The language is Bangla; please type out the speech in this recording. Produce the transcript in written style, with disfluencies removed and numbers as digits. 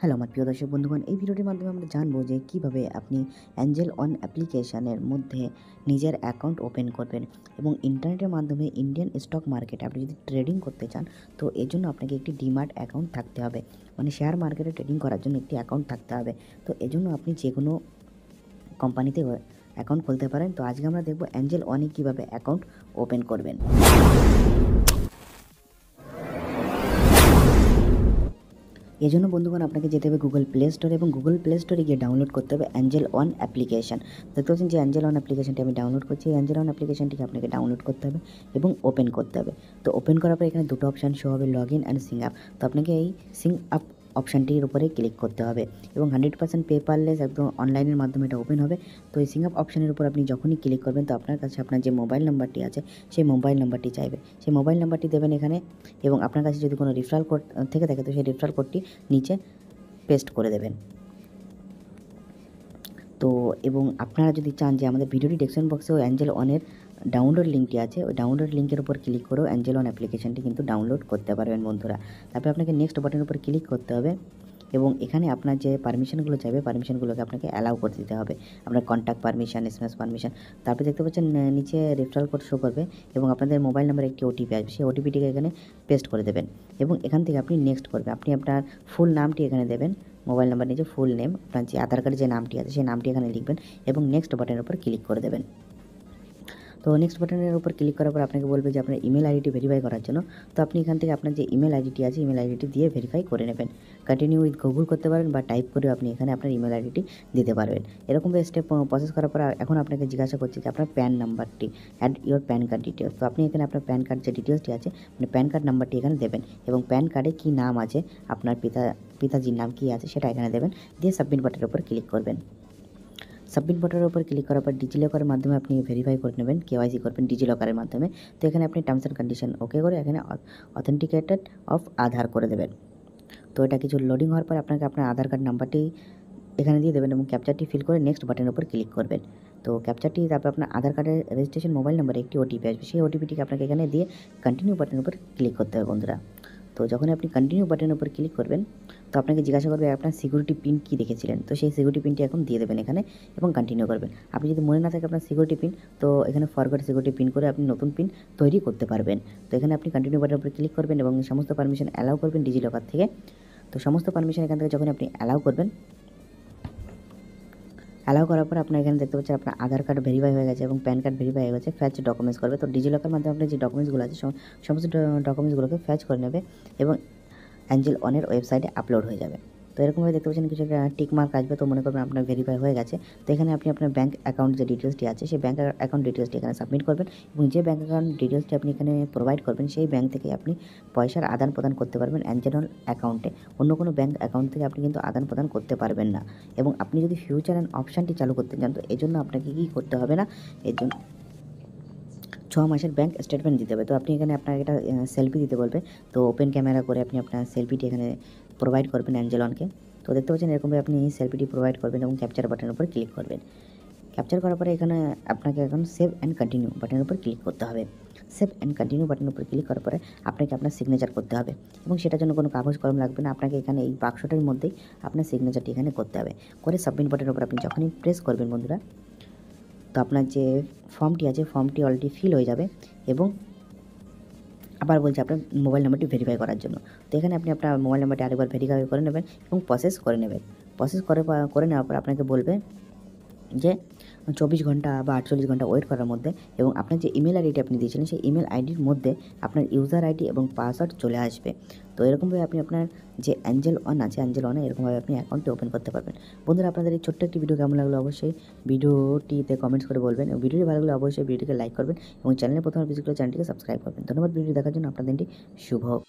হ্যালো আমার প্রিয় দর্শক বন্ধুগণ, এই ভিডিওটির মাধ্যমে আমরা জানবো যে কিভাবে আপনি অ্যাঞ্জেল অন অ্যাপ্লিকেশনের মধ্যে নিজের অ্যাকাউন্ট ওপেন করবেন এবং ইন্টারনেটের মাধ্যমে ইন্ডিয়ান স্টক মার্কেটে আপনি যদি ট্রেডিং করতে চান তো এর জন্য আপনাকে একটি ডিম্যাট অ্যাকাউন্ট থাকতে হবে। মানে শেয়ার মার্কেটে ট্রেডিং করার জন্য একটি অ্যাকাউন্ট থাকতে হবে। তো এজন্য আপনি যে কোনো কোম্পানিতে অ্যাকাউন্ট খুলতে পারেন। তো আজকে আমরা দেখব অ্যাঞ্জেল অনে কীভাবে অ্যাকাউন্ট ওপেন করবেন। এজন্য বন্ধুগণ আপনাকে যেতে হবে গুগল প্লে স্টোরে এবং গুগল প্লে স্টোরে গিয়ে ডাউনলোড করতে হবে অ্যাঞ্জেল অন অ্যাপ্লিকেশন। দেখতে পাচ্ছেন যে অ্যাঞ্জেল অন অ্যাপ্লিকেশনটি আমি ডাউনলোড করছি। এই অ্যাঞ্জেল অন অ্যাপ্লিকেশনটিকে আপনাকে ডাউনলোড করতে হবে এবং ওপেন করতে হবে। তো ওপেন করার পর এখানে দুটো অপশান শো হবে, log in and sing up. তো আপনাকে এই সিং আপ অপশানটির উপরে ক্লিক করতে হবে এবং 100% পেপারলেস একদম অনলাইনের মাধ্যমে এটা ওপেন হবে। তো এই সিং আপ অপশানের উপর আপনি যখনই ক্লিক করবেন তো আপনার কাছে আপনার যে মোবাইল নাম্বারটি আছে সেই মোবাইল নাম্বারটি চাইবে। সেই মোবাইল নাম্বারটি দেবেন এখানে এবং আপনার কাছে যদি কোনো রেফারেল কোড থেকে থাকে তো সেই রেফারেল কোডটি নিচে পেস্ট করে দেবেন। তো এবং আপনারা যদি চান যে আমাদের ভিডিওটি ডেসক্রিপশন বক্সে ওই অ্যাঞ্জেল অনের ডাউনলোড লিঙ্কটি আছে, ওই ডাউনলোড লিঙ্কের উপর ক্লিক করেও অ্যাঞ্জেল অন অ্যাপ্লিকেশনটি কিন্তু ডাউনলোড করতে পারবেন বন্ধুরা। তারপরে আপনাকে নেক্সট বাটনের উপর ক্লিক করতে হবে এবং এখানে আপনার যে পারমিশনগুলো চাইবে পারমিশনগুলোকে আপনাকে অ্যালাউ করে দিতে হবে। আপনার কন্ট্যাক্ট পারমিশন, এসএমএস পারমিশন। তারপরে দেখতে পাচ্ছেন নিচে রেফারেল কোড শো করবে এবং আপনাদের মোবাইল নাম্বারে একটি ওটিপি আসবে। সেই ওটিপিটিকে এখানে পেস্ট করে দেবেন এবং এখান থেকে আপনি নেক্সট করবেন। আপনি আপনার ফুল নামটি এখানে দেবেন, মোবাইল নাম্বার নিচে ফুল নেম, আপনার যে আধার কার্ডে যে নামটি আছে সেই নামটি এখানে লিখবেন এবং নেক্সট বাটনের উপর ক্লিক করে দেবেন। তো নেক্সট বাটনের উপর ক্লিক করার পর আপনাকে বলবে যে আপনার ইমেল আইডিটি ভেরিফাই করার জন্য। তো আপনি এখান থেকে আপনার যে ইমেল আইডিটি আছে ইমেল আইডিটি দিয়ে ভেরিফাই করে নেবেন। কন্টিনিউ উইথ গুগল করতে পারেন বা টাইপ করেও আপনি এখানে আপনার ইমেল আইডিটি দিতে পারবেন। এরকমভাবে স্টেপ প্রসেস করার পর এখন আপনাকে জিজ্ঞাসা করছে যে আপনার প্যান নাম্বারটি, add your PAN card details. তো আপনি এখানে আপনার প্যান কার্ড যে ডিটেলসটি আছে মানে প্যান কার্ড নাম্বারটি এখানে দেবেন এবং প্যান কার্ডে কী নাম আছে, আপনার পিতাজির নাম কী আছে সেটা এখানে দেবেন, দিয়ে সাবমিট বাটনের উপর ক্লিক করবেন। সাবমিট বাটনের উপর ক্লিক করার পর ডিজিলকারের মাধ্যমে আপনি ভেরিফাই করে নেবেন, কেওয়াইসি করবেন ডিজিলকারের মাধ্যমে। তো এখানে আপনি টার্মস অ্যান্ড কন্ডিশন ওকে করে এখানে অথেন্টিকেটেড অফ আধার করে দেবেন। তো এটা কিছু লোডিং হওয়ার পর আপনাকে আপনার আধার কার্ড নাম্বারটি এখানে দিয়ে দেবেন এবং ক্যাপচারটি ফিল করে নেক্সট বাটনের উপর ক্লিক করবেন। তো ক্যাপচারটি তারপর আপনার আধার কার্ডের রেজিস্ট্রেশন মোবাইল নাম্বারে একটি ওটিপি আসবে, সেই ওটিপিটিকে আপনাকে এখানে দিয়ে কন্টিনিউ বাটনের উপর ক্লিক করতে হবে বন্ধুরা। তো যখন আপনি কন্টিনিউ বাটনের উপর ক্লিক করবেন তো আপনাকে জিজ্ঞাসা করবে আপনার সিকিউরিটি পিন কী রেখেছিলেন। তো সেই সিকিউরিটি পিনটি এখন দিয়ে দেবেন এখানে এবং কন্টিনিউ করবেন। আপনি যদি মনে না থাকে আপনার সিকিউরিটি পিন তো এখানে ফরগট সিকিউরিটি পিন করে আপনি নতুন পিন তৈরি করতে পারবেন। তো এখানে আপনি কন্টিনিউ বাটনের উপর ক্লিক করবেন এবং সমস্ত পারমিশন অ্যালাউ করবেন ডিজিলকার থেকে। তো সমস্ত পারমিশন এখান থেকে যখন আপনি অ্যালাউ করবেন, অ্যালাউ করার পর আপনার এখানে দেখতে পাচ্ছেন আপনার আধার কার্ড ভেরিফাই হয়ে গেছে এবং প্যান কার্ড ভেরিফাই হয়ে গেছে। ফ্যাচ ডকুমেন্টস করবে। তো ডিজিলকার মাধ্যমে আপনার যে ডকুমেন্টসগুলো আছে সমস্ত ডকুমেন্টসগুলোকে ফ্যাচ করে নেবে এবং অ্যাঞ্জেল অনের ওয়েবসাইটে আপলোড হয়ে যাবে। তো এরকমভাবে দেখতে পাচ্ছেন কিছু একটা টিক মার্ক আসবে, তো মনে করবেন আপনার ভেরিফাই হয়ে গেছে। তো এখানে আপনি আপনার ব্যাঙ্ক অ্যাকাউন্ট যে ডিটেলসটি আছে সেই ব্যাঙ্ক অ্যাকাউন্ট ডিটেলসটি এখানে সাবমিট করবেন এবং যে ব্যাঙ্ক অ্যাকাউন্ট ডিটেলসটি আপনি এখানে প্রোভাইড করবেন সেই ব্যাঙ্ক থেকে আপনি পয়সার আদান প্রদান করতে পারবেন অ্যাঞ্জেল অন অ্যাকাউন্টে। অন্য কোনো ব্যাঙ্ক অ্যাকাউন্ট থেকে আপনি কিন্তু আদান প্রদান করতে পারবেন না। এবং আপনি যদি ফিউচার অ্যান্ড অপশানটি চালু করতে চান তো এজন্য আপনাকে কী করতে হবে না, এর জন্য 6 মাসের ব্যাঙ্ক স্টেটমেন্ট দিতে হবে। তো আপনি এখানে আপনার এটা সেলফি দিতে বলবে। তো ওপেন ক্যামেরা করে আপনি আপনার সেলফিটি এখানে প্রোভাইড করবেন অ্যাঞ্জেল অনকে। তো দেখতে পাচ্ছেন এরকমভাবে আপনি সেলফিটি প্রোভাইড করবেন এবং ক্যাপচার বাটনের উপর ক্লিক করবেন। ক্যাপচার করার পরে এখানে আপনাকে এখন সেভ অ্যান্ড কন্টিনিউ বাটনের উপর ক্লিক করতে হবে। সেভ অ্যান্ড কন্টিনিউ বাটনের উপর ক্লিক করার পরে আপনাকে আপনার সিগনেচার করতে হবে এবং সেটার জন্য কোনো কাগজ কলম লাগবে না। আপনাকে এখানে এই বাক্সটার মধ্যেই আপনার সিগনেচারটি এখানে করতে হবে। করে সাবমিট বাটনের উপর আপনি যখনই প্রেস করবেন বন্ধুরা তো আপনার যে ফর্মটি আছে ফর্মটি অলরেডি ফিল হয়ে যাবে এবং আবার বলছে আপনার মোবাইল নাম্বারটি ভেরিফাই করার জন্য। তো এখানে আপনি আপনার মোবাইল নাম্বারটি আরেকবার ভেরিফাই করে নেবেন এবং প্রসেস করে নেবেন। প্রসেস করে নেওয়ার পর আপনাকে বলবে যে 24 ঘন্টা বা 48 ঘন্টা ওয়েট করার মধ্যে এবং আপনার যে ইমেল আইডিটি আপনি দিয়েছিলেন সেই ইমেল আইডির মধ্যে আপনার ইউজার আইডি এবং পাসওয়ার্ড চলে আসবে। তো এরকমভাবে আপনি আপনার যে অ্যাঞ্জেল অন আছে অ্যাঞ্জেল অনে এরকমভাবে আপনি অ্যাকাউন্টটি ওপেন করতে পারবেন। বন্ধুরা আপনাদের এই ছোট্ট একটি ভিডিও কেমন লাগলো অবশ্যই ভিডিওটিতে কমেন্টস করে বলবেন এবং ভিডিওটি ভালো লাগলে অবশ্যই ভিডিওটিকে লাইক করবেন এবং চ্যানেলে প্রথমে ভিজিট করে চ্যানেলটিকে সাবস্ক্রাইব করবেন। ধন্যবাদ ভিডিও দেখার জন্য। আপনার দিনটি শুভ হোক।